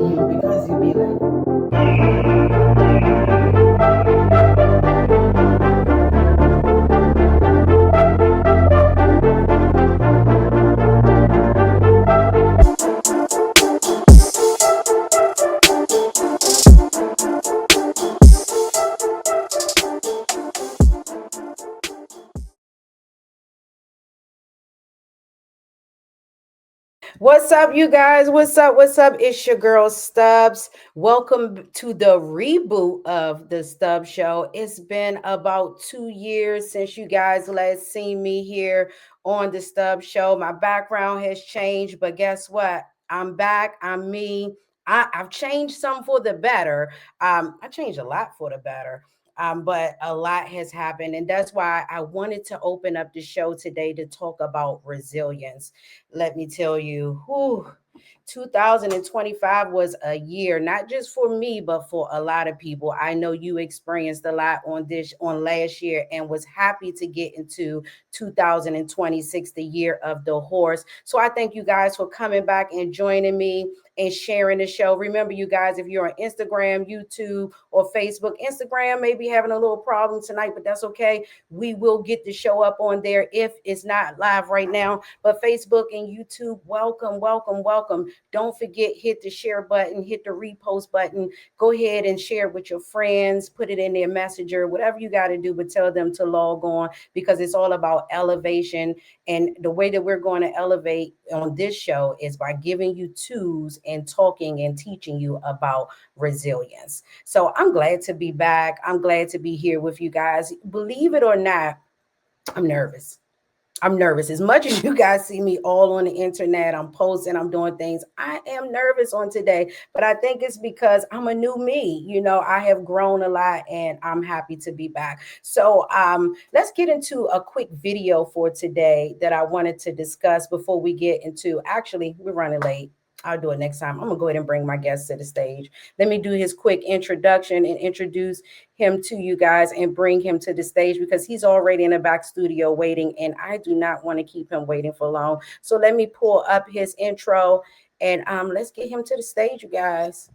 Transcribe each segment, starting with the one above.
Because you be like, what's up, you guys? What's up? What's up? It's your girl Stubbs. Welcome to the reboot of the Stubbs Show. It's been about 2 years since you guys last seen me here on the Stubbs Show. My background has changed, but guess what? I'm back. I'm me. I've changed some for the better. I changed a lot for the better. But a lot has happened, and that's why I wanted to open up the show today to talk about resilience. Let me tell you, whew, 2025 was a year, not just for me, but for a lot of people. I know you experienced a lot on last year and was happy to get into 2026, the year of the horse. So I thank you guys for coming back and joining me and sharing the show. Remember, you guys, if you're on Instagram, YouTube, or Facebook, Instagram may be having a little problem tonight, but that's okay. We will get the show up on there if it's not live right now. But Facebook and YouTube, welcome, welcome, welcome. Don't forget, hit the share button, hit the repost button. Go ahead and share it with your friends, put it in their messenger, whatever you got to do, but tell them to log on because it's all about elevation. And the way that we're going to elevate on this show is by giving you tools and talking and teaching you about resilience. So I'm glad to be back. I'm glad to be here with you guys. Believe it or not, I'm nervous. I'm nervous. As much as you guys see me all on the internet, I'm posting, I'm doing things. I am nervous on today, but I think it's because I'm a new me. I have grown a lot and I'm happy to be back. So let's get into a quick video for today that I wanted to discuss before we get into, actually, we're running late. I'll do it next time. I'm going to go ahead and bring my guest to the stage. Let me do his quick introduction and introduce him to you guys and bring him to the stage because he's already in the back studio waiting and I do not want to keep him waiting for long. So let me pull up his intro and let's get him to the stage, you guys.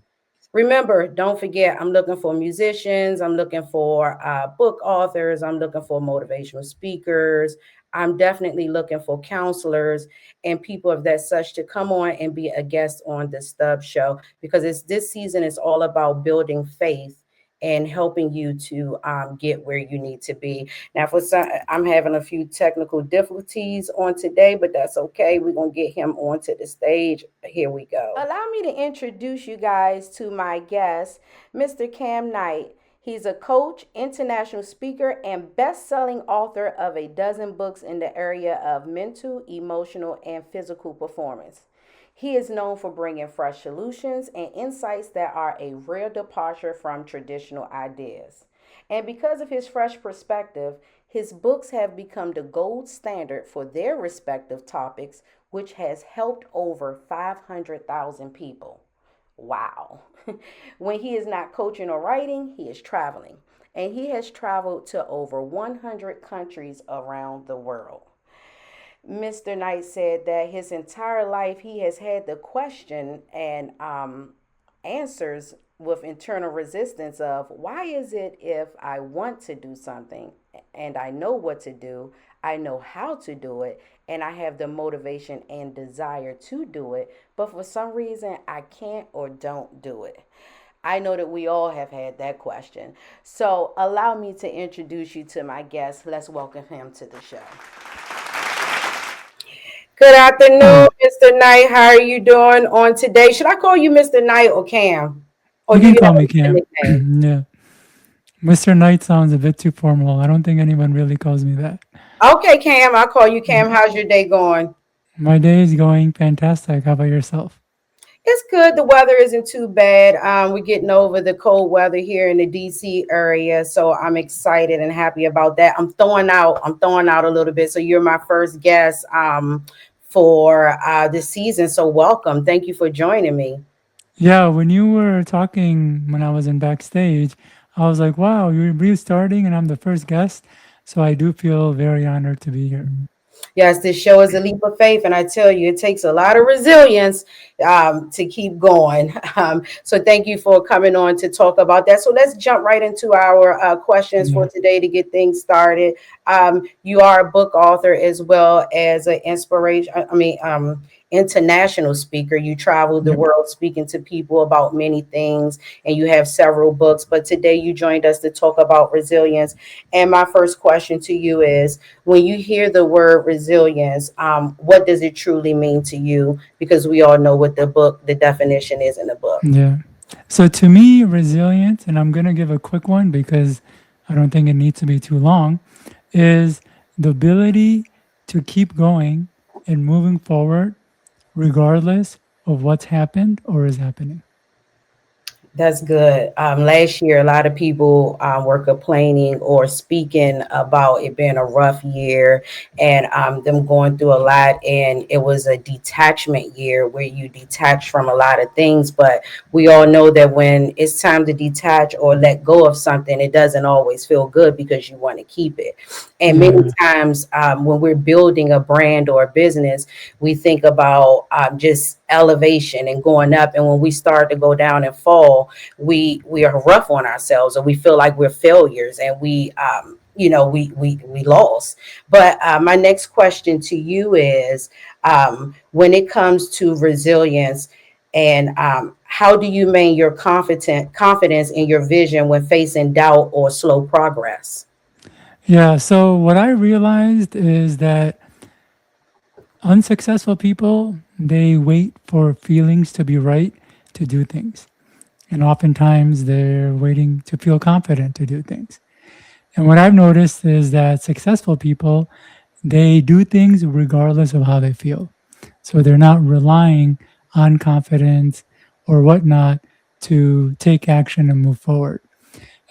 Remember, don't forget, I'm looking for musicians. I'm looking for book authors. I'm looking for motivational speakers. I'm definitely looking for counselors and people of that such to come on and be a guest on the Stubbs Show because this season is all about building faith and helping you to get where you need to be. Now, for some, I'm having a few technical difficulties on today, but that's okay. We're going to get him onto the stage. Here we go. Allow me to introduce you guys to my guest, Mr. Cam Knight. He's a coach, international speaker, and best-selling author of a dozen books in the area of mental, emotional, and physical performance. He is known for bringing fresh solutions and insights that are a real departure from traditional ideas. And because of his fresh perspective, his books have become the gold standard for their respective topics, which has helped over 500,000 people. Wow. When he is not coaching or writing, he is traveling. And he has traveled to over 100 countries around the world. Mr. Knight said that his entire life he has had the question and answers with internal resistance of why is it if I want to do something and I know what to do, I know how to do it, and I have the motivation and desire to do it, but for some reason I can't or don't do it. I know that we all have had that question. So allow me to introduce you to my guest. Let's welcome him to the show. Good afternoon, Oh, Mr. Knight. How are you doing on today? Should I call you Mr. Knight or Cam? Or you do can you call have me a Cam. nickname? Yeah. Mr. Knight sounds a bit too formal. I don't think anyone really calls me that. Okay, Cam, I'll call you Yeah. Cam. How's your day going? My day is going fantastic. How about yourself? It's good. The weather isn't too bad. We're getting over the cold weather here in the DC area, so I'm excited and happy about that. I'm throwing out a little bit. So you're my first guest for this season. So welcome. Thank you for joining me. Yeah, when you were talking when I was in backstage, I was like, wow, you're restarting and I'm the first guest. So I do feel very honored to be here. Yes, this show is a leap of faith, and I tell you, it takes a lot of resilience to keep going. So, thank you for coming on to talk about that. So, let's jump right into our questions for Yeah. today to get things started. You are a book author as well as an inspiration. International speaker. You travel the Yep. world speaking to people about many things, and you have several books. But today, you joined us to talk about resilience. And my first question to you is, when you hear the word resilience, what does it truly mean to you? Because we all know what the definition is in the book. Yeah. So to me, resilience, and I'm going to give a quick one because I don't think it needs to be too long, is the ability to keep going and moving forward regardless of what's happened or is happening. That's good. Last year, a lot of people were complaining or speaking about it being a rough year and them going through a lot. And it was a detachment year where you detach from a lot of things. But we all know that when it's time to detach or let go of something, it doesn't always feel good because you want to keep it. And many Yeah. times when we're building a brand or a business, we think about just elevation and going up. And when we start to go down and fall, we are rough on ourselves, or we feel like we're failures, and we lost. But my next question to you is, when it comes to resilience, and how do you maintain your confidence in your vision when facing doubt or slow progress? Yeah. So what I realized is that unsuccessful people, they wait for feelings to be right to do things. And oftentimes they're waiting to feel confident to do things. And what I've noticed is that successful people, they do things regardless of how they feel. So they're not relying on confidence or whatnot to take action and move forward.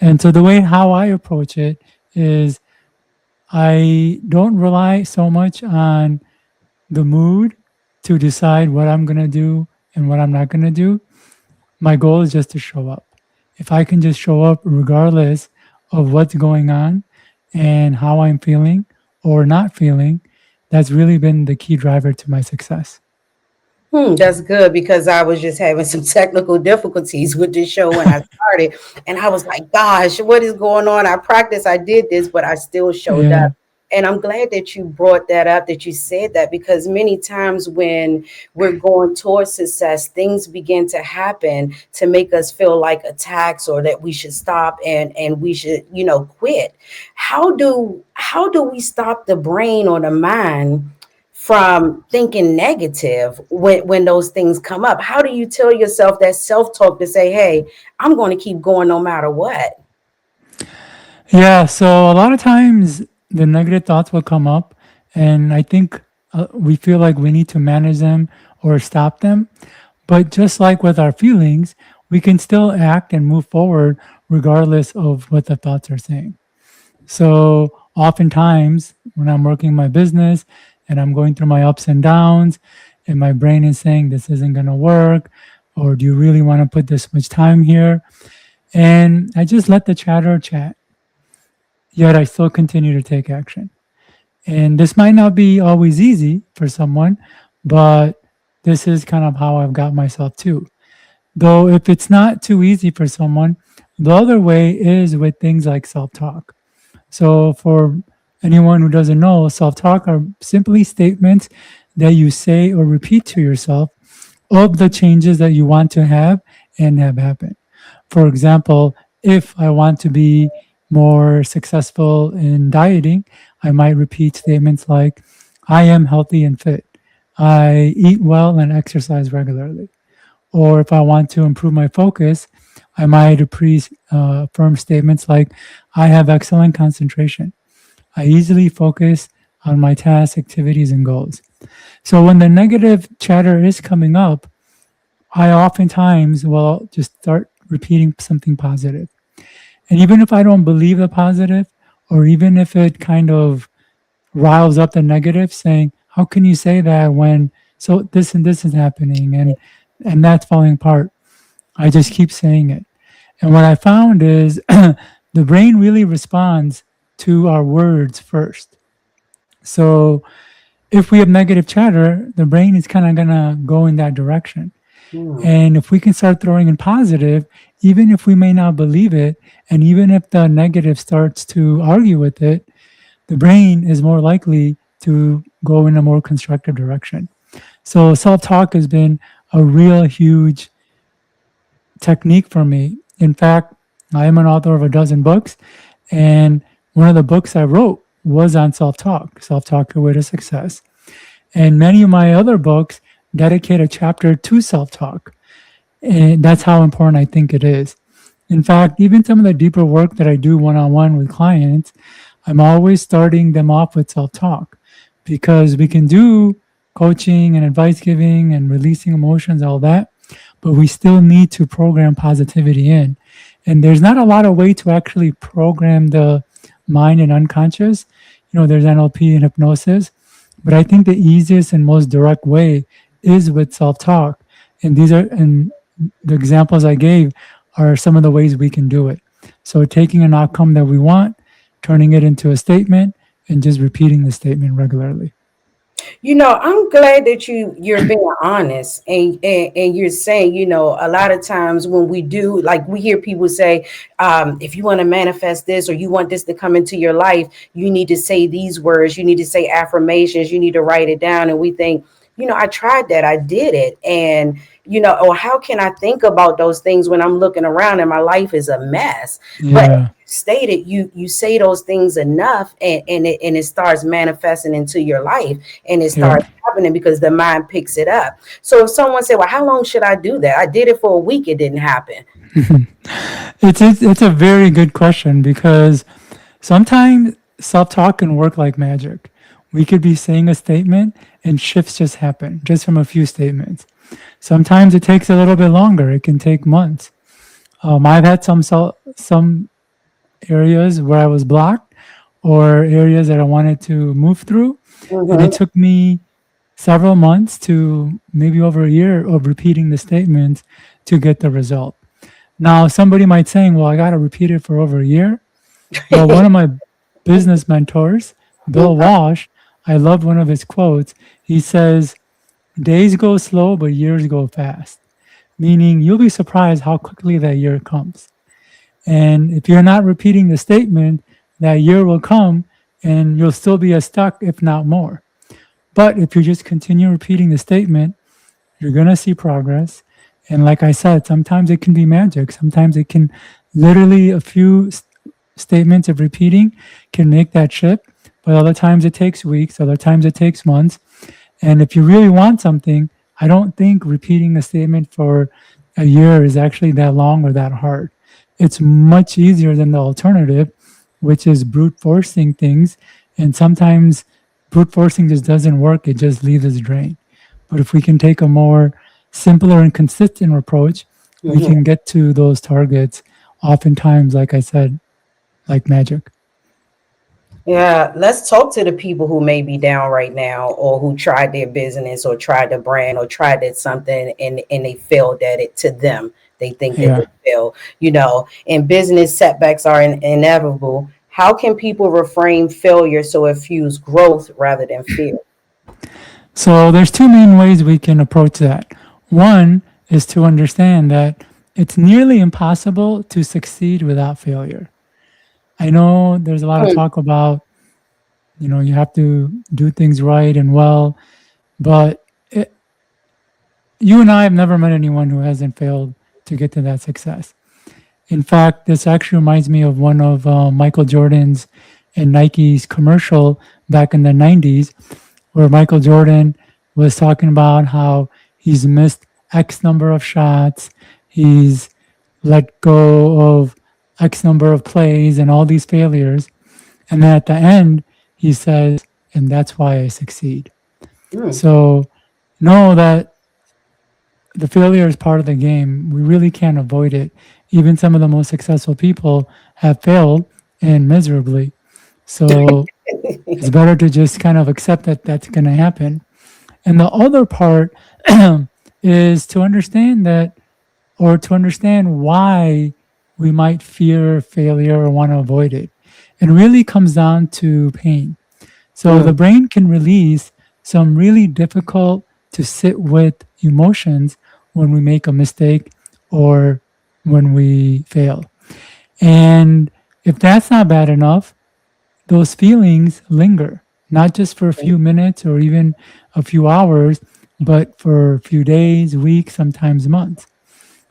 And so the way how I approach it is I don't rely so much on the mood to decide what I'm going to do and what I'm not going to do. My goal is just to show up. If I can just show up regardless of what's going on and how I'm feeling or not feeling, that's really been the key driver to my success. That's good because I was just having some technical difficulties with this show when I started, and I was like, "Gosh, what is going on?" I practiced, I did this, but I still showed up. Yeah. And I'm glad that you brought that up, that you said that, because many times when we're going towards success, things begin to happen to make us feel like attacks, or that we should stop and we should, quit. How do we stop the brain or the mind from thinking negative when those things come up? How do you tell yourself that self-talk to say, hey, I'm going to keep going no matter what? Yeah. So a lot of times the negative thoughts will come up, and I think we feel like we need to manage them or stop them. But just like with our feelings, we can still act and move forward regardless of what the thoughts are saying. So oftentimes when I'm working my business and I'm going through my ups and downs, and my brain is saying this isn't going to work, or do you really want to put this much time here? And I just let the chatter chat, yet I still continue to take action. And this might not be always easy for someone, but this is kind of how I've got myself to. Though, if it's not too easy for someone, the other way is with things like self talk. So, for anyone who doesn't know, self talk are simply statements that you say or repeat to yourself of the changes that you want to have and have happen. For example, if I want to be more successful in dieting, I might repeat statements like, I am healthy and fit. I eat well and exercise regularly. Or if I want to improve my focus, I might affirm statements like, I have excellent concentration. I easily focus on my tasks, activities, and goals. So when the negative chatter is coming up, I oftentimes will just start repeating something positive. And even if I don't believe the positive, or even if it kind of riles up the negative, saying, how can you say that when so this and this is happening and that's falling apart? I just keep saying it. And what I found is the brain really responds to our words first. So if we have negative chatter, the brain is kind of going to go in that direction. Mm. And if we can start throwing in positive, even if we may not believe it, and even if the negative starts to argue with it, the brain is more likely to go in a more constructive direction. So self talk has been a real huge technique for me. In fact, I am an author of a dozen books, and one of the books I wrote was on self talk, Your Way to Success. And many of my other books dedicate a chapter to self talk. And that's how important I think it is. In fact, even some of the deeper work that I do one on one with clients, I'm always starting them off with self talk because we can do coaching and advice giving and releasing emotions, all that, but we still need to program positivity in. And there's not a lot of way to actually program the mind and unconscious. There's NLP and hypnosis, but I think the easiest and most direct way is with self talk. And the examples I gave are some of the ways we can do it. So taking an outcome that we want, turning it into a statement, and just repeating the statement regularly. I'm glad that you're being honest and you're saying, a lot of times when we do, like we hear people say, if you want to manifest this or you want this to come into your life, you need to say these words, you need to say affirmations, you need to write it down. And we think, I tried that, I did it. And, or how can I think about those things when I'm looking around and my life is a mess? But Yeah, stated you say those things enough and it starts manifesting into your life and it yeah. starts happening because the mind picks it up. So if someone said, well, how long should I do that? I did it for a week, it didn't happen. It's a very good question because sometimes self talk can work like magic. We could be saying a statement and shifts just happen just from a few statements. Sometimes it takes a little bit longer. It can take months. I've had some areas where I was blocked or areas that I wanted to move through, and it Mm-hmm. took me several months to maybe over a year of repeating the statements to get the result. Now, somebody might say, well, I got to repeat it for over a year. Well, one of my business mentors, Bill Walsh, I loved one of his quotes. He says, days go slow, but years go fast, meaning you'll be surprised how quickly that year comes. And if you're not repeating the statement, that year will come and you'll still be as stuck, if not more. But if you just continue repeating the statement, you're going to see progress. And like I said, sometimes it can be magic. Sometimes it can literally a few statements of repeating can make that shift. But other times it takes weeks, other times it takes months. And if you really want something, I don't think repeating a statement for a year is actually that long or that hard. It's much easier than the alternative, which is brute forcing things. And sometimes brute forcing just doesn't work, it just leaves us drained. But if we can take a more simpler and consistent approach, we Mm-hmm. can get to those targets oftentimes, like I said, like magic. Yeah, let's talk to the people who may be down right now or who tried their business or tried the brand or tried it something and they failed at it to them. They think that they Yeah. failed. And business setbacks are inevitable. How can people reframe failure so it fuels growth rather than fear? So there's two main ways we can approach that. One is to understand that it's nearly impossible to succeed without failure. I know there's a lot of Mm, talk about, you have to do things right and well, but you and I have never met anyone who hasn't failed to get to that success. In fact, this actually reminds me of one of Michael Jordan's and Nike's commercial back in the 90s, where Michael Jordan was talking about how he's missed X number of shots, he's let go of X number of plays and all these failures. And then at the end, he says, and that's why I succeed. mm, So know that the failure is part of the game. We really can't avoid it. Even some of the most successful people have failed and miserably. So it's better to just kind of accept that that's going to happen. And the other part is to understand that, or to understand why we might fear failure or want to avoid it. It really comes down to pain. So mm, the brain can release some really difficult to sit with emotions when we make a mistake or when we fail. And if that's not bad enough, those feelings linger, not just for a few minutes or even a few hours, but for a few days, weeks, sometimes months.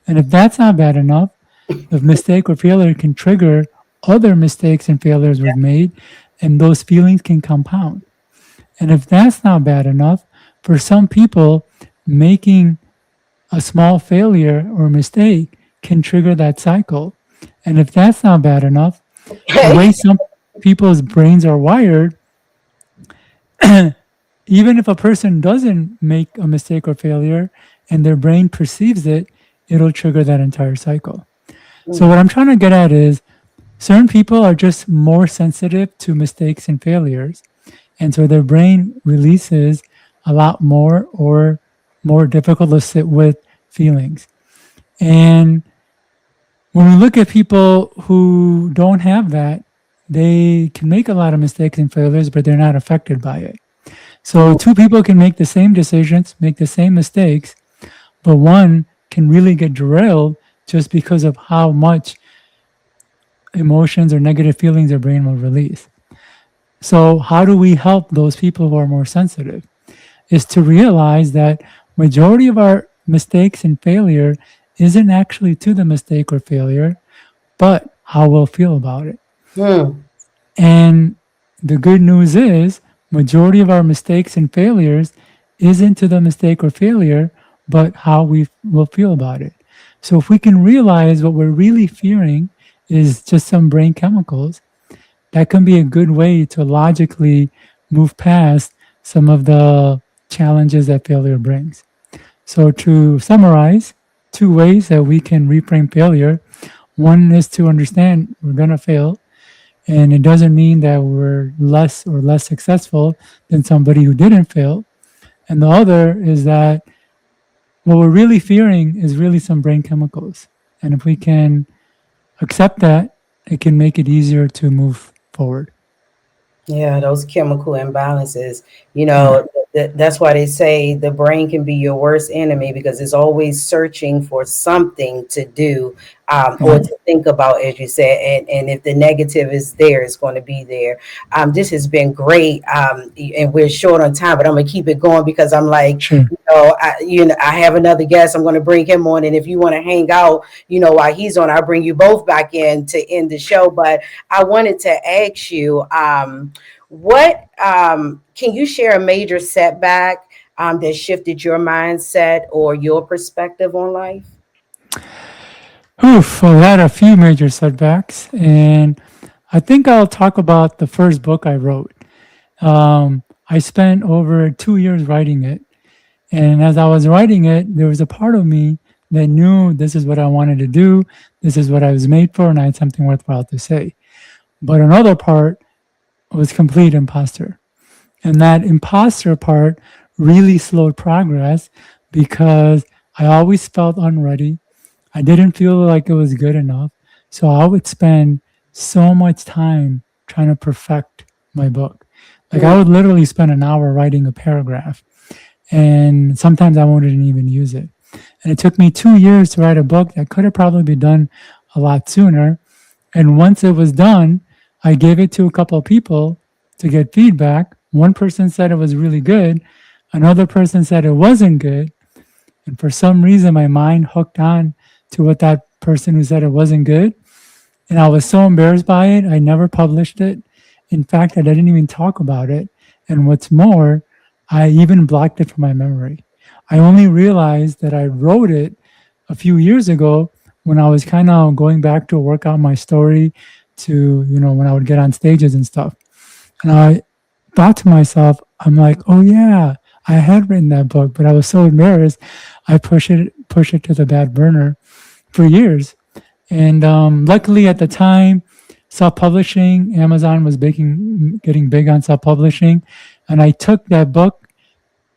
And if that's not bad enough, the mistake or failure can trigger other mistakes and failures we've made, and those feelings can compound. And if that's not bad enough, for some people, making a small failure or mistake can trigger that cycle. And if that's not bad enough, the Okay. way some people's brains are wired, even if a person doesn't make a mistake or failure and their brain perceives it, it'll trigger that entire cycle. So, what I'm trying to get at is certain people are just more sensitive to mistakes and failures. And so their brain releases a lot more or more difficult to sit with feelings. And when we look at people who don't have that, they can make a lot of mistakes and failures, but they're not affected by it. So two people can make the same decisions, make the same mistakes, but one can really get derailed just because of how much emotions or negative feelings their brain will release. So how do we help those people who are more sensitive? Is to realize that majority of our mistakes and failure isn't actually to the mistake or failure, but how we'll feel about it. Hmm. And the good news is majority of our mistakes and failures isn't to the mistake or failure, but how we will feel about it. So if we can realize what we're really fearing is just some brain chemicals, that can be a good way to logically move past some of the challenges that failure brings. So, to summarize, two ways that we can reframe failure. One is to understand we're going to fail, and it doesn't mean that we're less successful than somebody who didn't fail. And the other is that what we're really fearing is really some brain chemicals. And if we can accept that, it can make it easier to move forward. Yeah, those chemical imbalances, Yeah, that's why they say the brain can be your worst enemy because it's always searching for something to do, or yeah, to think about, as you said. And if the negative is there, it's going to be there. This has been great. And we're short on time, but I'm going to keep it going because I'm like, sure. I have another guest. I'm going to bring him on. And if you want to hang out, while he's on, I'll bring you both back in to end the show. But I wanted to ask you, what can you share a major setback that shifted your mindset or your perspective on life? Oof, well, I had a few major setbacks, and I think I'll talk about the first book I wrote. I spent over 2 years writing it, and as I was writing it, there was a part of me that knew this is what I wanted to do, this is what I was made for, and I had something worthwhile to say. But another part was complete imposter. And that imposter part really slowed progress because I always felt unready. I didn't feel like it was good enough. So I would spend so much time trying to perfect my book. Like I Mm, would literally spend an hour writing a paragraph, and sometimes I wouldn't even use it. And it took me 2 years to write a book that could have probably been done a lot sooner. And once it was done, I gave it to a couple of people to get feedback. One person said it was really good, another person said it wasn't good. And for some reason, my mind hooked on to what that person who said it wasn't good. And I was so embarrassed by it, I never published it. In fact, I didn't even talk about it. And what's more, I even blocked it from my memory. I only realized that I wrote it a few years ago when I was kind of going back to work out my story to, when I would get on stages and stuff. And I thought to myself, I'm like, oh yeah, I had written that book, but I was so embarrassed, I push it to the back burner for years. And luckily at the time, self-publishing, Amazon was getting big on self-publishing, and I took that book,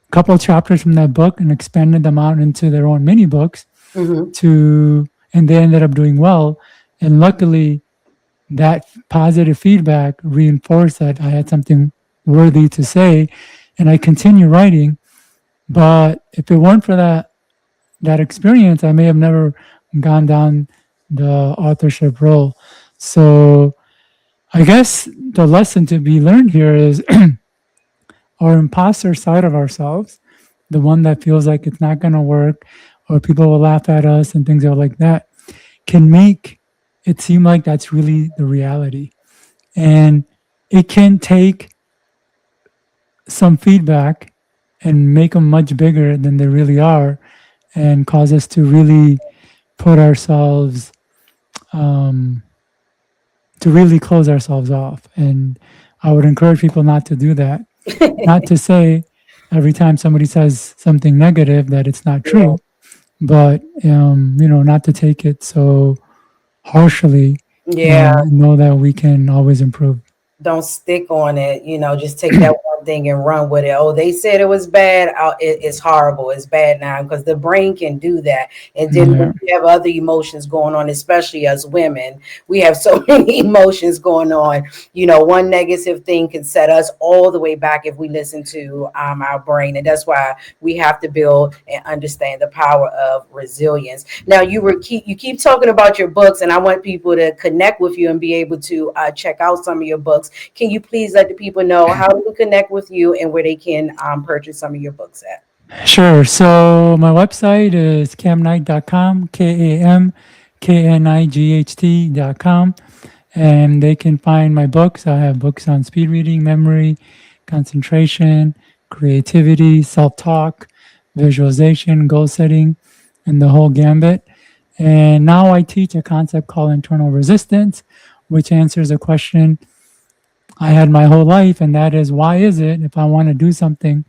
a couple of chapters from that book, and expanded them out into their own mini books. mhm. And they ended up doing well. And luckily, that positive feedback reinforced that I had something worthy to say, and I continue writing. But if it weren't for that experience, I may have never gone down the authorship role. So I guess the lesson to be learned here is our imposter side of ourselves, the one that feels like it's not going to work or people will laugh at us and things are like that, can make it seem like that's really the reality. And it can take some feedback and make them much bigger than they really are and cause us to really put ourselves, um, to really close ourselves off. And I would encourage people not to do that. Not to say every time somebody says something negative that it's not Yeah. true, but not to take it so harshly Yeah. and know that we can always improve. Don't stick on it. Just take that one thing and run with it. Oh, they said it was bad. It's horrible. It's bad now, because the brain can do that. And then when Yeah, you have other emotions going on, especially as women, we have so many emotions going on. One negative thing can set us all the way back if we listen to our brain. And that's why we have to build and understand the power of resilience. Now, you keep talking about your books, and I want people to connect with you and be able to check out some of your books. Can you please let the people know how to connect with you and where they can purchase some of your books at? sure. So my website is camknight.com, KAMKNIGHT.com. And they can find my books. I have books on speed reading, memory, concentration, creativity, self talk, visualization, goal setting, and the whole gambit. And now I teach a concept called internal resistance, which answers a question I had my whole life, and that is, why is it if I want to do something,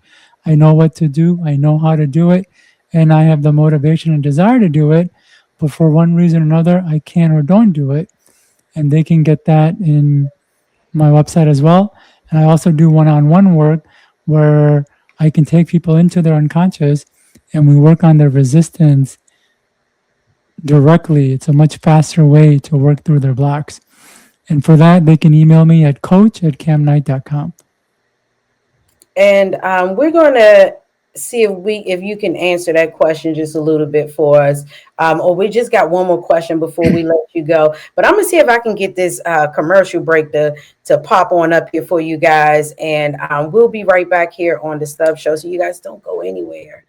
I know what to do, I know how to do it, and I have the motivation and desire to do it, but for one reason or another, I can or don't do it. And they can get that in my website as well. And I also do one-on-one work where I can take people into their unconscious and we work on their resistance directly. It's a much faster way to work through their blocks. And for that, they can email me at coach@camknight.com. And we're going to see if you can answer that question just a little bit for us. Or we just got one more question before we let you go. But I'm gonna see if I can get this commercial break to pop on up here for you guys, and we'll be right back here on the Stubbs Show. So you guys don't go anywhere.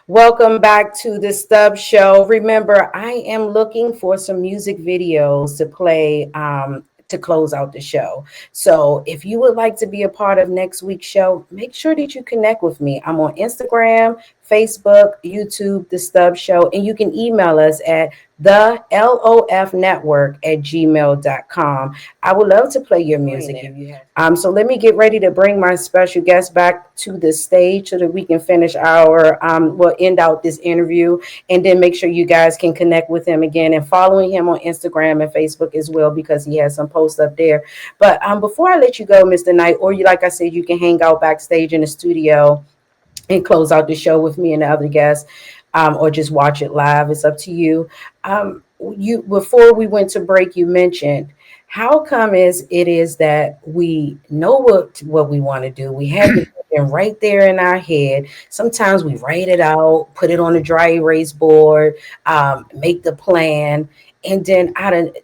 Welcome back to the Stubbs Show. Remember, I am looking for some music videos to play to close out the show. So if you would like to be a part of next week's show, make sure that you connect with me. I'm on Instagram, Facebook, YouTube, The Stubbs Show, and you can email us at the LOF network at gmail.com. I would love to play your music if you have. So let me get ready to bring my special guest back to the stage so that we can finish we'll end out this interview, and then make sure you guys can connect with him again and following him on Instagram and Facebook as well, because he has some posts up there. But before I let you go, Mr. Knight, or you, like I said, you can hang out backstage in the studio. and close out the show with me and the other guests, or just watch it live. It's up to you. You before we went to break, you mentioned how come it is that we know what we want to do. We have the vision right there in our head. Sometimes we write it out, put it on a dry erase board, make the plan, and then out of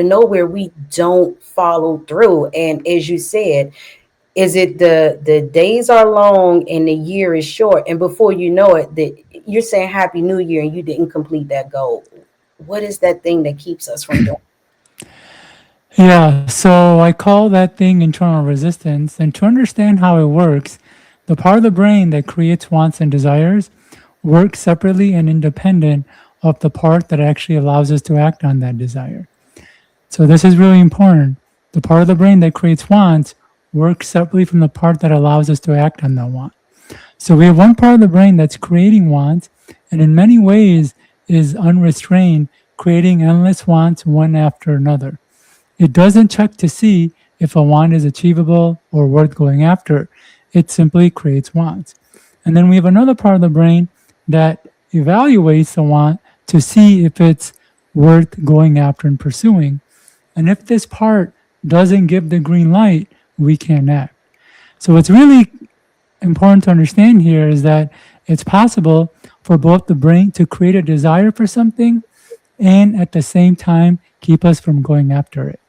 nowhere we don't follow through. And as you said, is it the days are long and the year is short, and before you know it, you're saying happy new year and you didn't complete that goal. What is that thing that keeps us from doing? Yeah, so I call that thing internal resistance. And to understand how it works, the part of the brain that creates wants and desires works separately and independent of the part that actually allows us to act on that desire. So this is really important. The part of the brain that creates wants works separately from the part that allows us to act on that want. So we have one part of the brain that's creating wants, and in many ways is unrestrained, creating endless wants one after another. It doesn't check to see if a want is achievable or worth going after. It simply creates wants. And then we have another part of the brain that evaluates the want to see if it's worth going after and pursuing. And if this part doesn't give the green light, we can't act. So what's really important to understand here is that it's possible for both the brain to create a desire for something and at the same time keep us from going after it.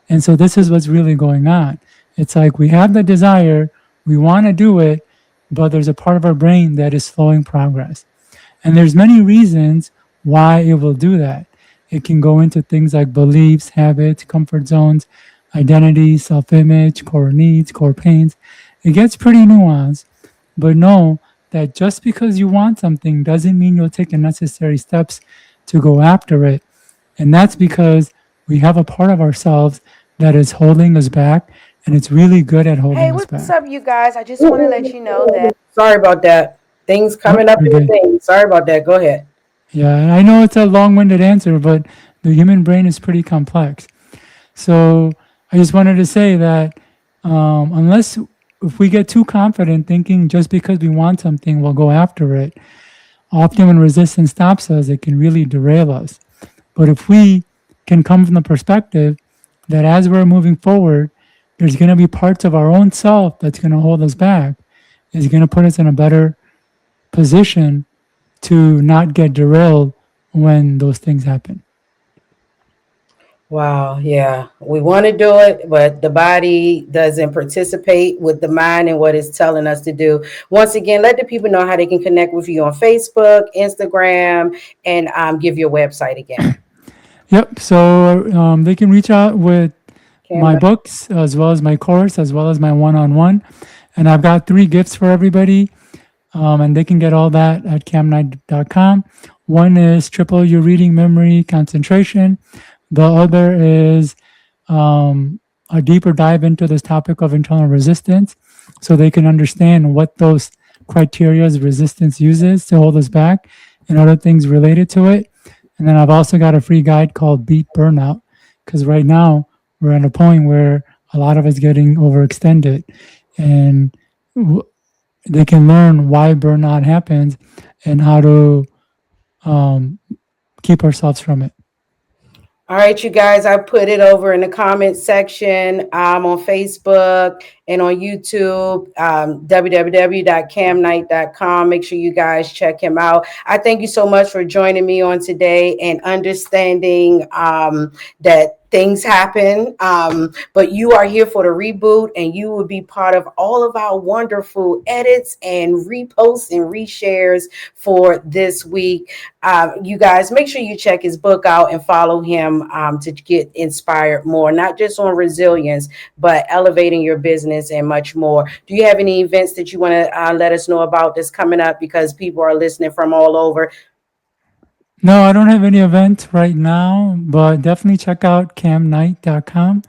And so this is what's really going on. It's like we have the desire, we want to do it, but there's a part of our brain that is slowing progress. And there's many reasons why it will do that. It can go into things like beliefs, habits, comfort zones, identity, self-image, core needs, core pains. It gets pretty nuanced, but know that just because you want something doesn't mean you'll take the necessary steps to go after it. And that's because we have a part of ourselves that is holding us back, and it's really good at Hey, holding us what's back. up, you guys? I just Ooh, want to ooh, let ooh, you know ooh, that ooh. Sorry about that. Things Nope, coming up you're in the good. thing. Sorry about that. Go ahead. Yeah, and I know it's a long-winded answer, but the human brain is pretty complex. So I just wanted to say that unless if we get too confident thinking just because we want something, we'll go after it, often when resistance stops us, it can really derail us. But if we can come from the perspective that as we're moving forward, there's going to be parts of our own self that's going to hold us back, is going to put us in a better position to not get derailed when those things happen. Wow, yeah. We want to do it, but the body doesn't participate with the mind and what it's telling us to do. Once again, let the people know how they can connect with you on Facebook, Instagram, and give your website again. Yep. So they can reach out with Cam, my books as well as my course as well as my one-on-one, and I've got 3 gifts for everybody, and they can get all that at camnight.com. One is triple your reading memory concentration. The other is a deeper dive into this topic of internal resistance, so they can understand what those criteria resistance uses to hold us back and other things related to it. And then I've also got a free guide called Beat Burnout, because right now we're at a point where a lot of us getting overextended, and they can learn why burnout happens and how to um, keep ourselves from it. all right, you guys, I put it over in the comment section on Facebook and on YouTube, www.camnight.com. Make sure you guys check him out. I thank you so much for joining me on today and understanding that things happen, but you are here for the reboot, and you will be part of all of our wonderful edits and reposts and reshares for this week. You guys, make sure you check his book out and follow him to get inspired more, not just on resilience, but elevating your business and much more. Do you have any events that you want to let us know about that's coming up, because people are listening from all over? No, I don't have any event right now, but definitely check out camnight.com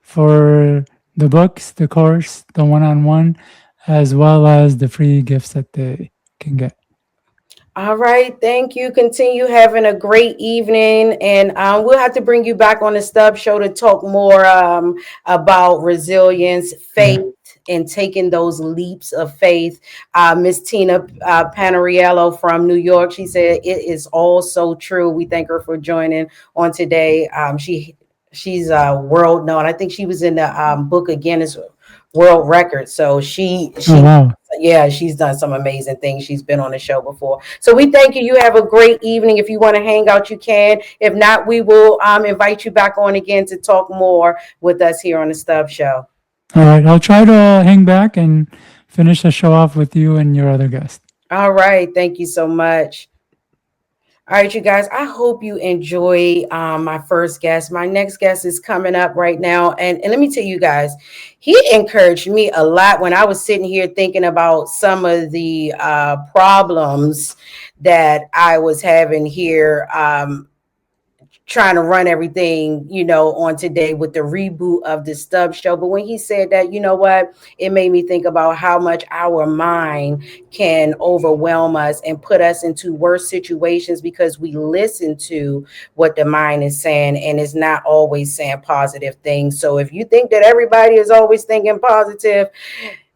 for the books, the course, the one-on-one, as well as the free gifts that they can get. All right, thank you. Continue having a great evening, and we'll have to bring you back on the Stubbs show to talk more about resilience, Yeah. faith, and taking those leaps of faith. Miss Tina Panariello from New York, she said it is all so true. We thank her for joining on today. She's world known. I think she was in the book of Guinness World Record. So Oh, she wow. yeah, she's done some amazing things. She's been on the show before. So we thank you. You have a great evening. If you want to hang out, you can. If not, we will invite you back on again to talk more with us here on the Stubbs Show. All right. I'll try to hang back and finish the show off with you and your other guest. All right. Thank you so much. All right, you guys. I hope you enjoy my first guest. My next guest is coming up right now. And let me tell you guys, he encouraged me a lot when I was sitting here thinking about some of the problems that I was having here. Trying to run everything, on today with the reboot of the Stubbs show. But when he said that, you know what, it made me think about how much our mind can overwhelm us and put us into worse situations because we listen to what the mind is saying and it's not always saying positive things. So if you think that everybody is always thinking positive,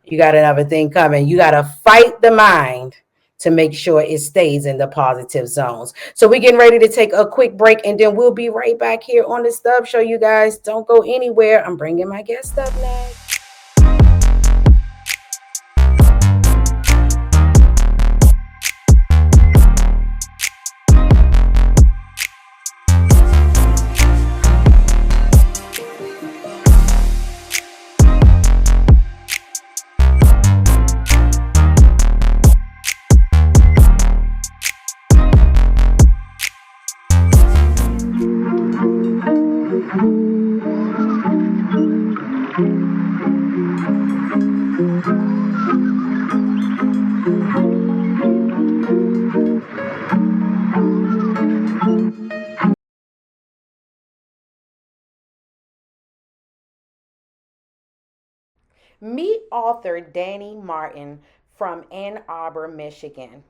you got another thing coming. You got to fight the mind to make sure it stays in the positive zones. So we're getting ready to take a quick break and then we'll be right back here on the Stubbs Show. You guys don't go anywhere. I'm bringing my guest up next. Meet author Danny Martin from Ann Arbor, Michigan.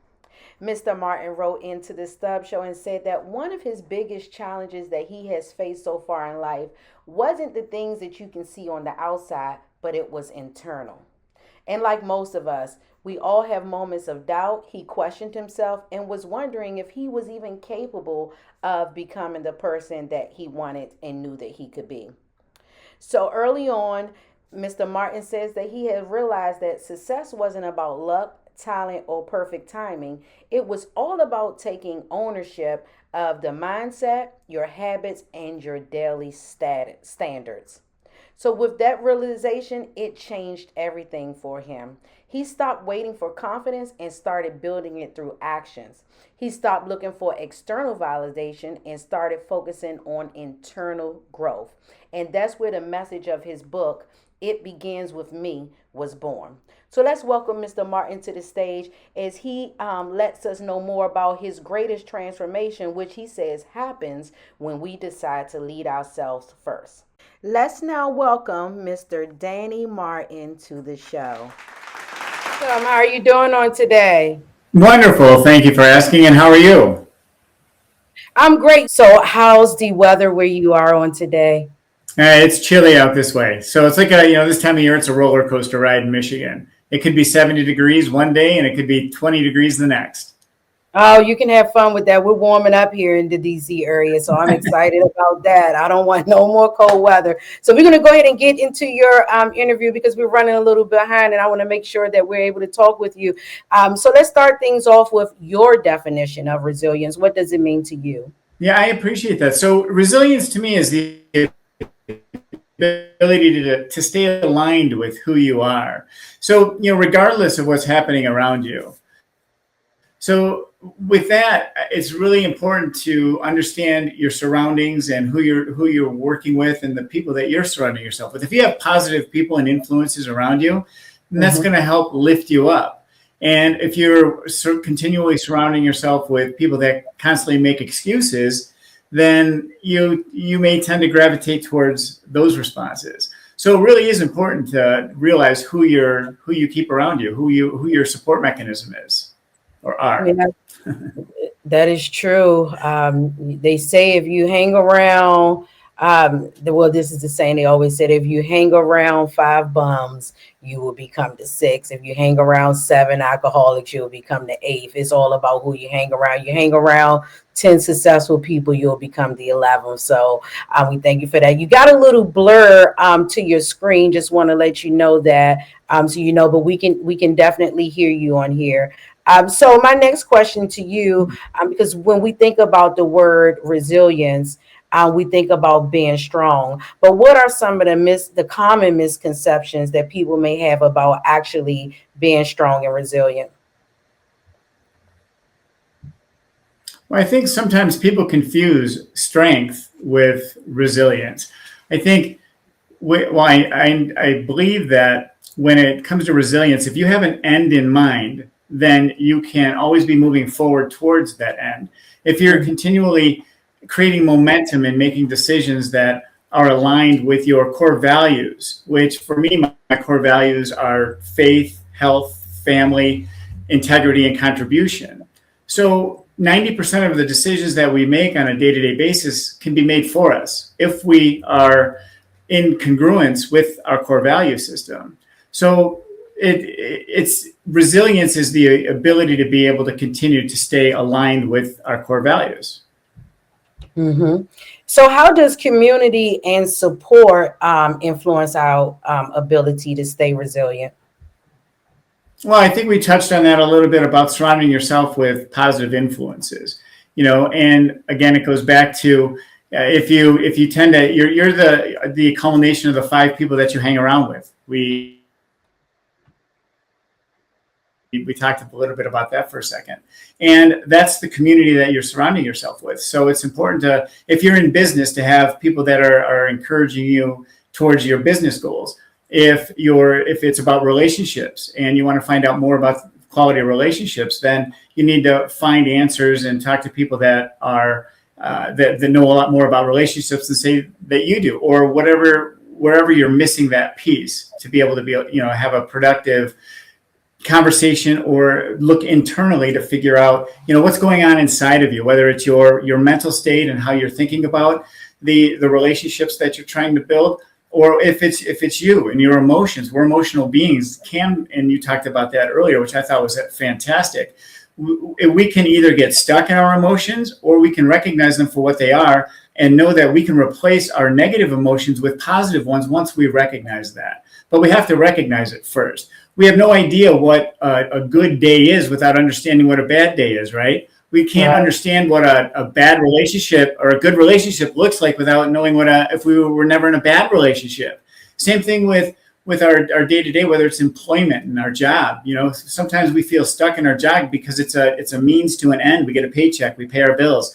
Mr. Martin wrote into the Stubbs Show and said that one of his biggest challenges that he has faced so far in life wasn't the things that you can see on the outside, but it was internal. And like most of us, we all have moments of doubt. He questioned himself and was wondering if he was even capable of becoming the person that he wanted and knew that he could be. So early on, Mr. Martin says that he had realized that success wasn't about luck, talent, or perfect timing. It was all about taking ownership of the mindset, your habits, and your daily standards. So, with that realization, it changed everything for him. He stopped waiting for confidence and started building it through actions. He stopped looking for external validation and started focusing on internal growth. And that's where the message of his book, It Begins With Me, was born. So let's welcome Mr. Martin to the stage as he lets us know more about his greatest transformation, which he says happens when we decide to lead ourselves first. Let's now welcome Mr. Danny Martin to the show. How are you doing on today? Wonderful. Thank you for asking. And how are you? I'm great. So, how's the weather where you are on today? It's chilly out this way. So it's like this time of year, it's a roller coaster ride in Michigan. It could be 70 degrees one day and it could be 20 degrees the next. Oh, you can have fun with that. We're warming up here in the DC area, so I'm excited about that. I don't want no more cold weather. So we're going to go ahead and get into your interview because we're running a little behind, and I want to make sure that we're able to talk with you. So let's start things off with your definition of resilience. What does it mean to you? Yeah, I appreciate that. So resilience to me is the ability to stay aligned with who you are. So, regardless of what's happening around you. So with that, it's really important to understand your surroundings and who you're working with and the people that you're surrounding yourself with. If you have positive people and influences around you, then that's going to help lift you up. And if you're continually surrounding yourself with people that constantly make excuses, then you may tend to gravitate towards those responses. So it really is important to realize who you keep around you, who your support mechanism is or are. Yeah, that is true. They say if you hang around Well, this is the saying they always said: if you hang around five bums, you will become the sixth. If you hang around seven alcoholics, you'll become the eighth. It's all about who you hang around. You hang around 10 successful people, you'll become the 11th. So we thank you for that. You got a little blur to your screen. Just want to let you know that, so you know, but we can definitely hear you on here. So my next question to you, because when we think about the word resilience, we think about being strong. But what are some of the common misconceptions that people may have about actually being strong and resilient? Well, I think sometimes people confuse strength with resilience. I think, well, I believe that when it comes to resilience, if you have an end in mind, then you can always be moving forward towards that end. If you're continually creating momentum and making decisions that are aligned with your core values, which for me, my core values are faith, health, family, integrity, and contribution. So 90% of the decisions that we make on a day-to-day basis can be made for us if we are in congruence with our core value system. So it's resilience is the ability to be able to continue to stay aligned with our core values. Mm-hmm. So, how does community and support influence our ability to stay resilient? Well, I think we touched on that a little bit about surrounding yourself with positive influences, and again, it goes back to if you tend to you're the culmination of the five people that you hang around with. We talked a little bit about that for a second, and that's the community that you're surrounding yourself with. So it's important to, if you're in business, to have people that are encouraging you towards your business goals. If it's about relationships and you want to find out more about quality of relationships, then you need to find answers and talk to people that are that know a lot more about relationships than say that you do, or wherever you're missing that piece, to be able to have a productive conversation or look internally to figure out what's going on inside of you, whether it's your mental state and how you're thinking about the relationships that you're trying to build, or if it's you and your emotions. We're emotional beings, and you talked about that earlier, which I thought was fantastic. We can either get stuck in our emotions, or we can recognize them for what they are and know that we can replace our negative emotions with positive ones once we recognize that. But we have to recognize it first. We have no idea what a good day is without understanding what a bad day is, right? We can't understand what a bad relationship or a good relationship looks like without knowing if we were never in a bad relationship. Same thing with our day-to-day, whether it's employment and our job. Sometimes we feel stuck in our job because it's a means to an end. We get a paycheck, we pay our bills.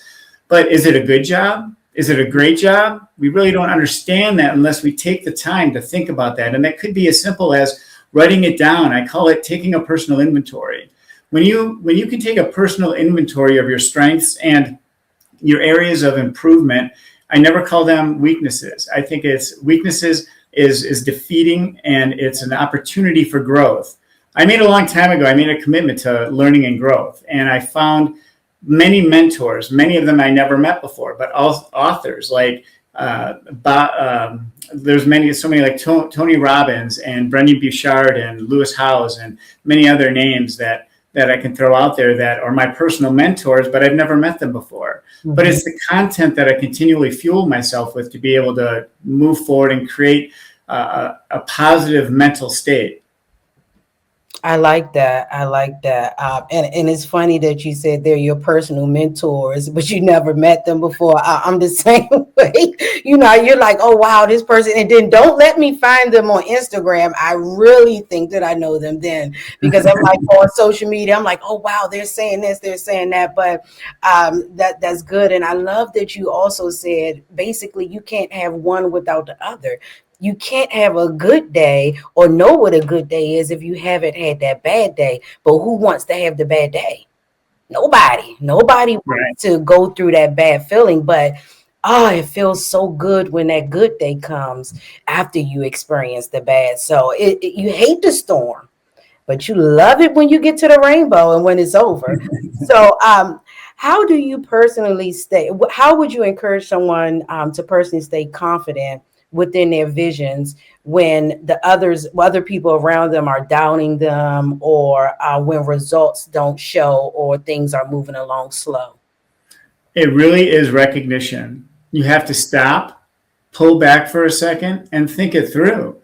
But is it a good job? Is it a great job? We really don't understand that unless we take the time to think about that. And that could be as simple as writing it down. I call it taking a personal inventory. When you can take a personal inventory of your strengths and your areas of improvement, I never call them weaknesses. I think weaknesses is defeating, and it's an opportunity for growth. I made a commitment to learning and growth, and I found many mentors, many of them I never met before, but authors like there's so many like Tony Robbins and Brendan Bouchard and Lewis Howes and many other names that I can throw out there that are my personal mentors, but I've never met them before. Mm-hmm. But it's the content that I continually fuel myself with to be able to move forward and create a positive mental state. I like that. I like that. And it's funny that you said they're your personal mentors, but you never met them before. I'm the same way. You're like, oh, wow, this person. And then don't let me find them on Instagram. I really think that I know them then, because I'm like on social media. I'm like, oh, wow, they're saying this, they're saying that. But that's good. And I love that you also said, basically, you can't have one without the other. You can't have a good day or know what a good day is if you haven't had that bad day. But who wants to have the bad day? Nobody wants to go through that bad feeling. But it feels so good when that good day comes after you experience the bad. So you hate the storm, but you love it when you get to the rainbow and when it's over. So How do you personally stay? How would you encourage someone to personally stay confident within their visions when other people around them are doubting them, or when results don't show, or things are moving along slow? It really is recognition. You have to stop, pull back for a second, and think it through.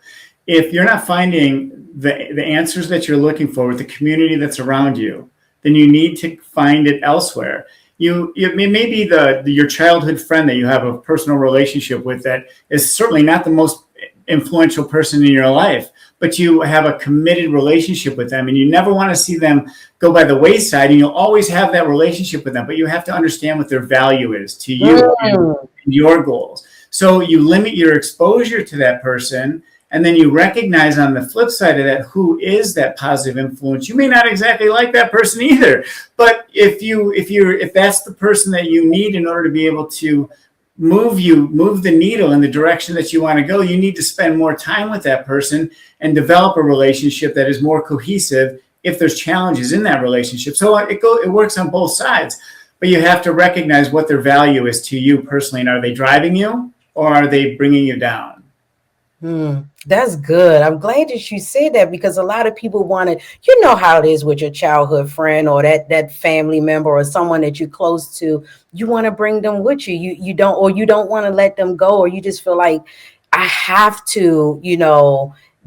If you're not finding the answers that you're looking for with the community that's around you, then you need to find it elsewhere. It may be your childhood friend that you have a personal relationship with that is certainly not the most influential person in your life, but you have a committed relationship with them and you never want to see them go by the wayside, and you'll always have that relationship with them, but you have to understand what their value is to you and Mm. your goals. So you limit your exposure to that person, and then you recognize on the flip side of that who is that positive influence. You may not exactly like that person either, but if that's the person that you need in order to be able to move the needle in the direction that you want to go, you need to spend more time with that person and develop a relationship that is more cohesive if there's challenges in that relationship. So it works on both sides, but you have to recognize what their value is to you personally, and are they driving you or are they bringing you down? That's good. I'm glad that you said that, because a lot of people want to, you know how it is with your childhood friend or that family member or someone that you're close to. You want to bring them with you. You don't want to let them go, or you just feel like I have to,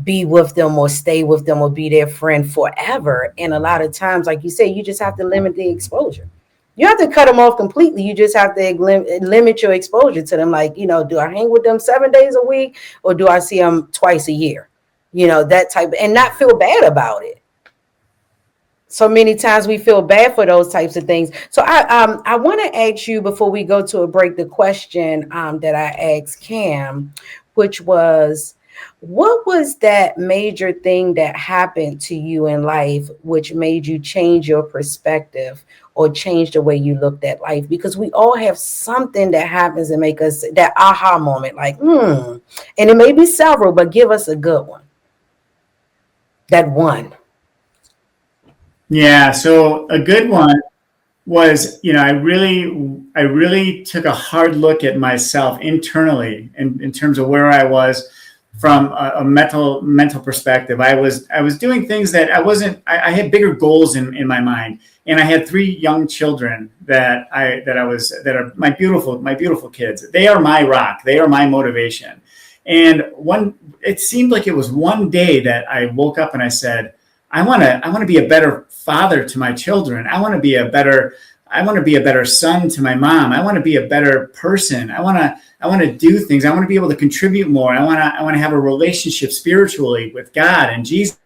be with them or stay with them or be their friend forever. And a lot of times, like you say, you just have to limit the exposure. You have to cut them off completely. You just have to limit your exposure to them. Like, do I hang with them 7 days a week, or do I see them twice a year? That type, and not feel bad about it. So many times we feel bad for those types of things. So I want to ask you, before we go to a break, the question that I asked Cam, which was, what was that major thing that happened to you in life which made you change your perspective or change the way you looked at life? Because we all have something that happens and make us that aha moment, like, and it may be several, but give us a good one. That one. Yeah, so a good one was, I really took a hard look at myself internally in terms of where I was from a mental perspective. I was doing things that I had bigger goals in my mind, and I had three young children that are my beautiful kids. They are my rock. They are my motivation. And it seemed like it was one day that I woke up and I said, I want to be a better father to my children. I want to be a better son to my mom. I want to be a better person. I want to do things. I want to be able to contribute more. I want to have a relationship spiritually with God and Jesus.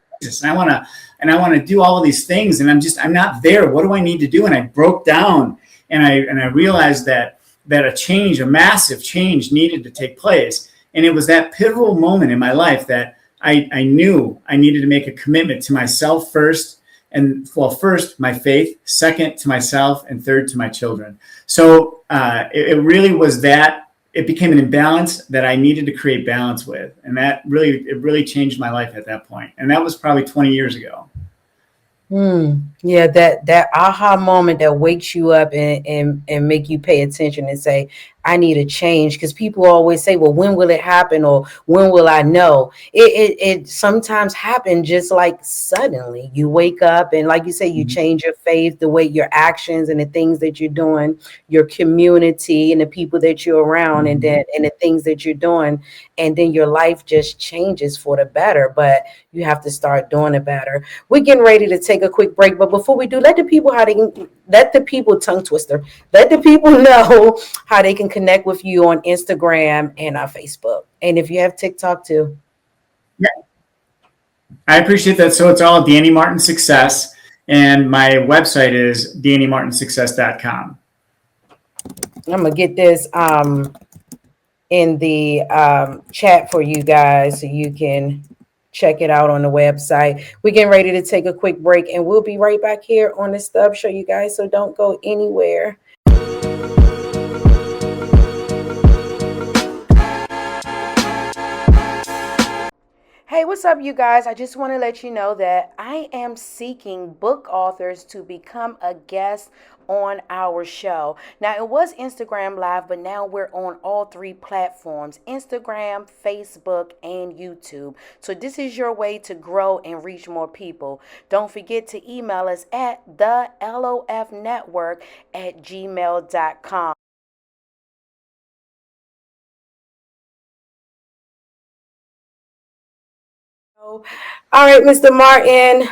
And I want to do all of these things, and I'm not there. What do I need to do? And I broke down, and I realized that a massive change needed to take place. And it was that pivotal moment in my life that I knew I needed to make a commitment to myself first. And well, first my faith, second to myself, and third to my children. So it really was that it became an imbalance that I needed to create balance with. And it really changed my life at that point. And that was probably 20 years ago. Yeah, that aha moment that wakes you up and make you pay attention and say, I need a change. Because people always say, well, when will it happen, or when will I know? It sometimes happens just like suddenly. You wake up and, like you say, you change your faith, the way your actions and the things that you're doing, your community and the people that you're around, and the things that you're doing, and then your life just changes for the better. But you have to start doing it better. We're getting ready to take a quick break, but before we do, let the people tongue twister. Let the people know how they can connect with you on Instagram and Facebook, and if you have TikTok too. Yeah, I appreciate that. So it's all Danny Martin Success, and my website is DannyMartinSuccess.com. I'm gonna get this in the chat for you guys so you can check it out on the website. We're getting ready to take a quick break, and we'll be right back here on the Stubbs Show, you guys. So don't go anywhere. Hey, what's up, you guys? I just want to let you know that I am seeking book authors to become a guest on our show. Now, it was Instagram Live, but now we're on all three platforms: Instagram, Facebook, and YouTube. So, this is your way to grow and reach more people. Don't forget to email us at the lofnetwork@gmail.com. All right, Mr. Martin.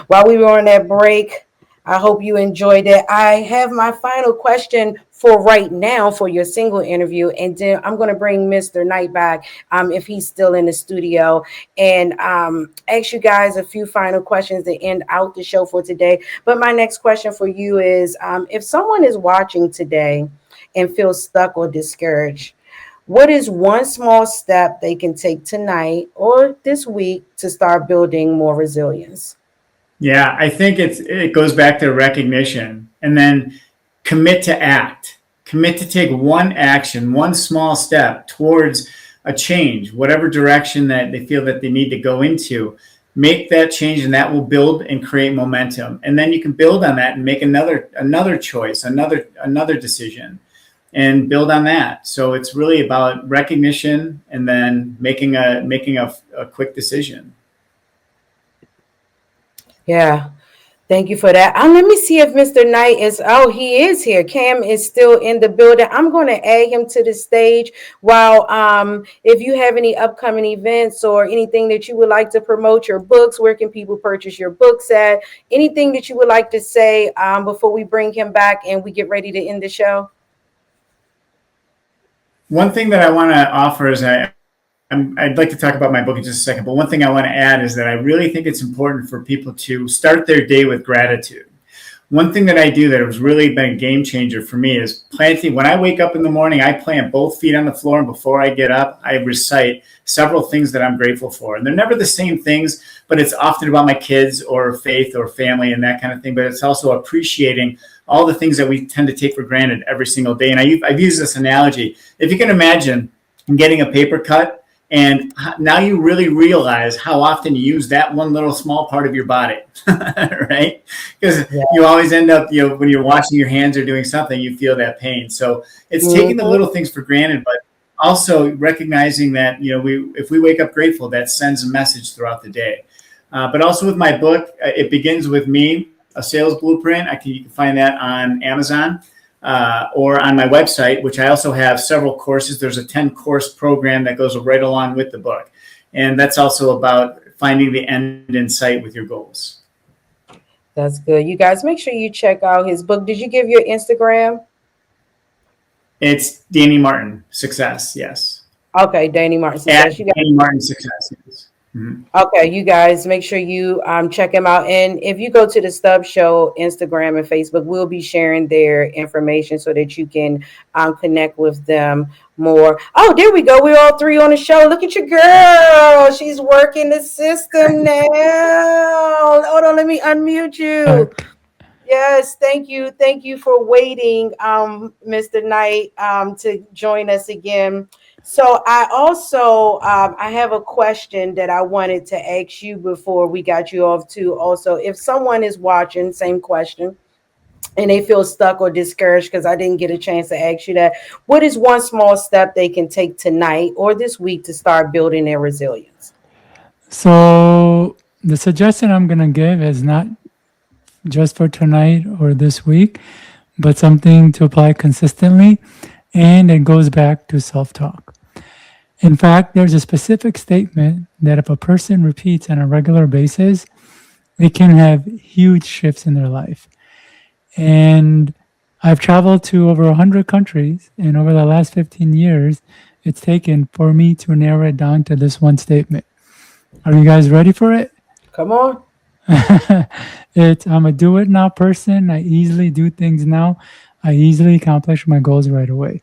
While we were on that break, I hope you enjoyed it. I have my final question for right now for your single interview, and then I'm going to bring Mr. Knight back if he's still in the studio, and ask you guys a few final questions to end out the show for today. But my next question for you is, if someone is watching today and feels stuck or discouraged, what is one small step they can take tonight or this week to start building more resilience? Yeah, I think it goes back to recognition, and then commit to act. Commit to take one action, one small step towards a change, whatever direction that they feel that they need to go into. Make that change, and that will build and create momentum. And then you can build on that and make another choice, another decision, and build on that. So it's really about recognition and then making a quick decision. Yeah. Thank you for that. Let me see if Mr. Knight is. Oh, he is here. Cam is still in the building. I'm going to add him to the stage. While if you have any upcoming events or anything that you would like to promote your books, where can people purchase your books at? Anything that you would like to say before we bring him back and we get ready to end the show? One thing that I want to offer is I'd like to talk about my book in just a second, but one thing I want to add is that I really think it's important for people to start their day with gratitude. One thing that I do that has really been a game changer for me is planting. When I wake up in the morning, I plant both feet on the floor, and before I get up, I recite several things that I'm grateful for. And they're never the same things, but it's often about my kids or faith or family and that kind of thing. But it's also appreciating all the things that we tend to take for granted every single day. And I've used this analogy. If you can imagine getting a paper cut, and now you really realize how often you use that one little small part of your body, right? Because you always end up, when you're washing your hands or doing something, you feel that pain. So it's taking the little things for granted, but also recognizing that, if we wake up grateful, that sends a message throughout the day. But also with my book, It Begins With Me, A Sales Blueprint. You can find that on Amazon. Or on my website, which I also have several courses. There's a 10-course program that goes right along with the book. And that's also about finding the end in sight with your goals. That's good. You guys, make sure you check out his book. Did you give your Instagram? It's Danny Martin Success, yes. Okay, Danny Martin Success. Danny Martin Success, yes. Mm-hmm. Okay, you guys, make sure you check him out. And if you go to the Stubbs Show Instagram and Facebook, we'll be sharing their information so that you can connect with them more. Oh, there we go. We're all three on the show. Look at your girl. She's working the system now. Hold on, let me unmute you. Yes, thank you. Thank you for waiting, Mr. Knight, to join us again. So I also I have a question that I wanted to ask you before we got you off too. Also, if someone is watching, same question, and they feel stuck or discouraged because I didn't get a chance to ask you that, what is one small step they can take tonight or this week to start building their resilience? So the suggestion I'm going to give is not just for tonight or this week, but something to apply consistently. And it goes back to self-talk. In fact, there's a specific statement that if a person repeats on a regular basis, it can have huge shifts in their life. And I've traveled to over 100 countries, and over the last 15 years, it's taken for me to narrow it down to this one statement. Are you guys ready for it? Come on. I'm a do it now person. I easily do things now. I easily accomplish my goals right away.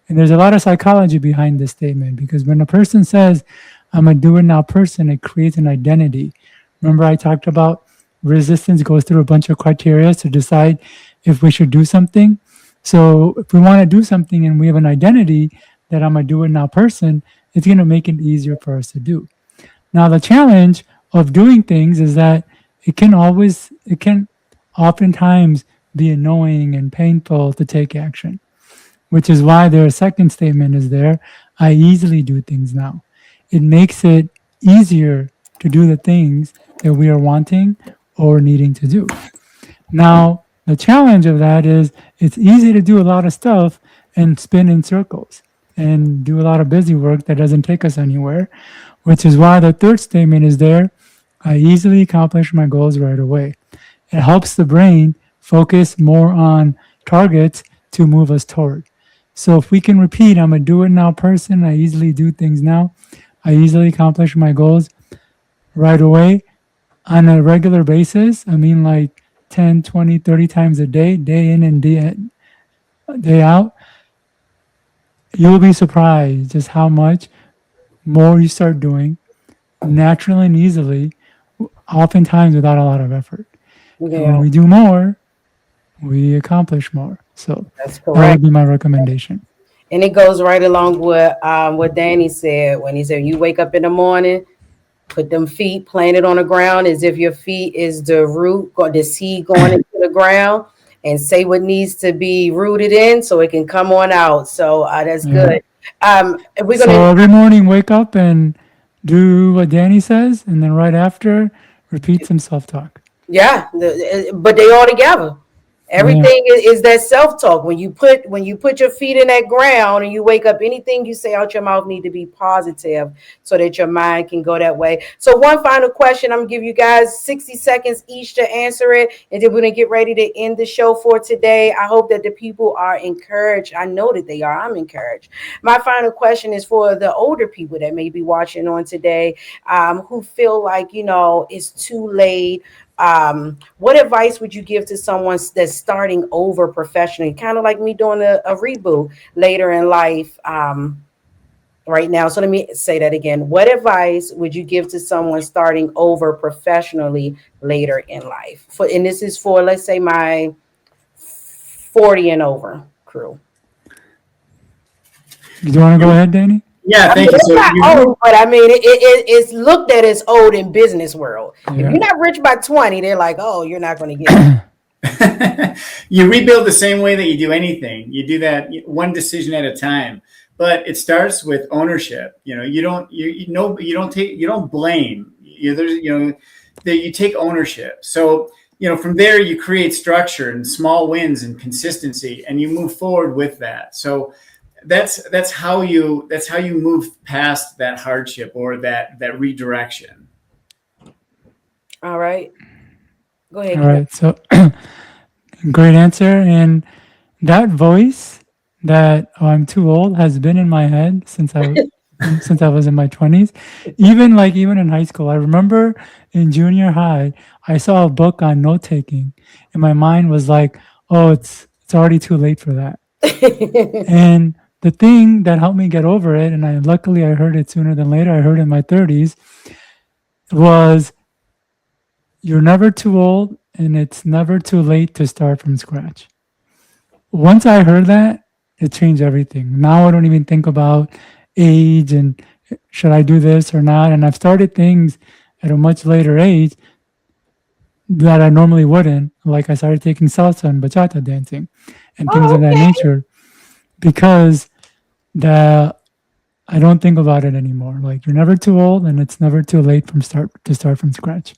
And there's a lot of psychology behind this statement, because when a person says, I'm a do it now person, it creates an identity. Remember, I talked about resistance goes through a bunch of criteria to decide if we should do something. So if we want to do something and we have an identity that I'm a do it now person, it's going to make it easier for us to do. Now, the challenge of doing things is that it can oftentimes be annoying and painful to take action, which is why their second statement is there. I easily do things now. It makes it easier to do the things that we are wanting or needing to do. Now, the challenge of that is it's easy to do a lot of stuff and spin in circles and do a lot of busy work that doesn't take us anywhere, which is why the third statement is there. I easily accomplish my goals right away. It helps the brain focus more on targets to move us toward. So if we can repeat, I'm a do it now person, I easily do things now, I easily accomplish my goals right away on a regular basis, I mean like 10, 20, 30 times a day in and day out, you'll be surprised just how much more you start doing naturally and easily, oftentimes without a lot of effort. And when Yeah, we do more, we accomplish more. So that's that would correct. be my recommendation. And it goes right along with what Danny said when he said, you wake up in the morning, put them feet planted on the ground as if your feet is the root or the seed going into the ground, and say what needs to be rooted in so it can come on out. So that's Yeah. good. We're going So to, every morning, wake up and do what Danny says, and then right after, repeat some self talk. yeah, but they all together. Yeah. Everything is that self talk. When you put your feet in that ground and you wake up, anything you say out your mouth need to be positive so that your mind can go that way. So one final question, I'm gonna give you guys 60 seconds each to answer it, and then we're gonna get ready to end the show for today. I hope that the people are encouraged. I know that they are. I'm encouraged. My final question is for the older people that may be watching on today, who feel like it's too late. What advice would you give to someone that's starting over professionally, kind of like me doing a reboot later in life right now? So let me say that again. What advice would you give to someone starting over professionally later in life? And this is for, let's say, my 40 and over crew. Do you want to go ahead, Danny? Yeah, I mean, thank you. it's So not old, but I mean, it's looked at as old in business world. If Yeah. you're not rich by 20, they're like, oh, you're not going to get it. you rebuild the same way that you do anything. You do that one decision at a time. But it starts with ownership. You don't blame. That you take ownership. So from there you create structure and small wins and consistency, and you move forward with that. So that's how you move past that hardship or that redirection. All right. Go ahead, All Ken. right. So great answer. And that voice that I'm too old has been in my head since I was in my 20s. Even in high school. I remember in junior high, I saw a book on note taking, and my mind was like, "Oh, it's already too late for that." And the thing that helped me get over it, and I heard it sooner than later. I heard it in my 30s was you're never too old, and it's never too late to start from scratch. Once I heard that, it changed everything. Now I don't even think about age and should I do this or not. And I've started things at a much later age that I normally wouldn't. Like I started taking salsa and bachata dancing and things Oh, of that okay. nature because the I don't think about it anymore. Like you're never too old and it's never too late to start from scratch.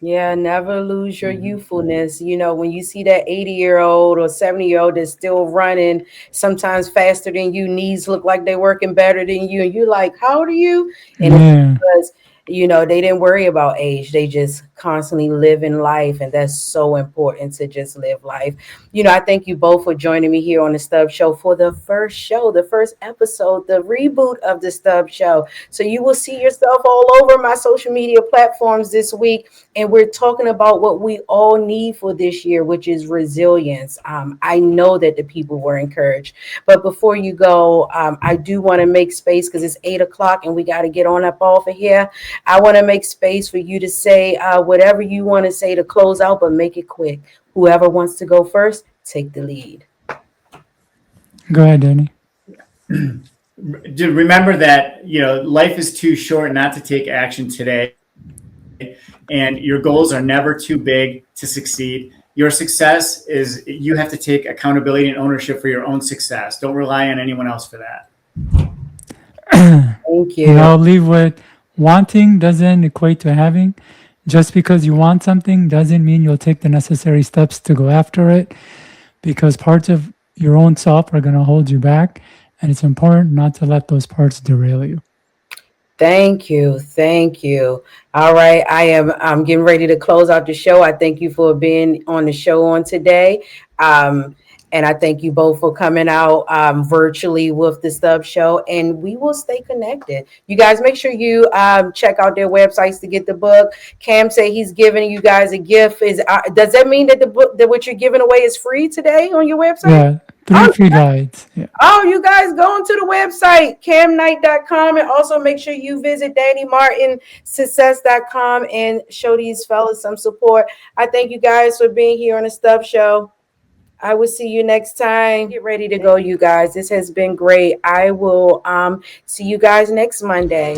Yeah, never lose your youthfulness. When you see that 80-year-old or 70-year-old that's still running, sometimes faster than you, knees look like they're working better than you, and you're like, how old are you? And it's Yeah. because, they didn't worry about age. They just constantly live in life. And that's so important to just live life. I thank you both for joining me here on the Stubbs Show for the first show, the first episode, the reboot of the Stubbs Show. So you will see yourself all over my social media platforms this week. And we're talking about what we all need for this year, which is resilience. I know that the people were encouraged. But before you go, I do want to make space because it's 8 o'clock and we got to get on up off of here. I want to make space for you to say whatever you want to say to close out, but make it quick. Whoever wants to go first, take the lead. Go ahead, Danny. Remember that life is too short not to take action today, and your goals are never too big to succeed. Your success is you have to take accountability and ownership for your own success. Don't rely on anyone else for that. Thank And you. I'll leave with wanting doesn't equate to having. Just because you want something doesn't mean you'll take the necessary steps to go after it, because parts of your own self are going to hold you back. And it's important not to let those parts derail you. Thank you. Thank you. All right. I'm getting ready to close out the show. I thank you for being on the show on today. And I thank you both for coming out virtually with the Stubbs Show. And we will stay connected. You guys make sure you check out their websites to get the book. Cam say he's giving you guys a gift. Does that mean that the book that what you're giving away is free today on your website? Yeah, three Oh, free guides. Yeah. Oh, you guys go onto the website, camknight.com, and also make sure you visit DannyMartinSuccess.com and show these fellas some support. I thank you guys for being here on the Stubbs Show. I will see you next time. Get ready to go, you guys. This has been great. I will see you guys next Monday.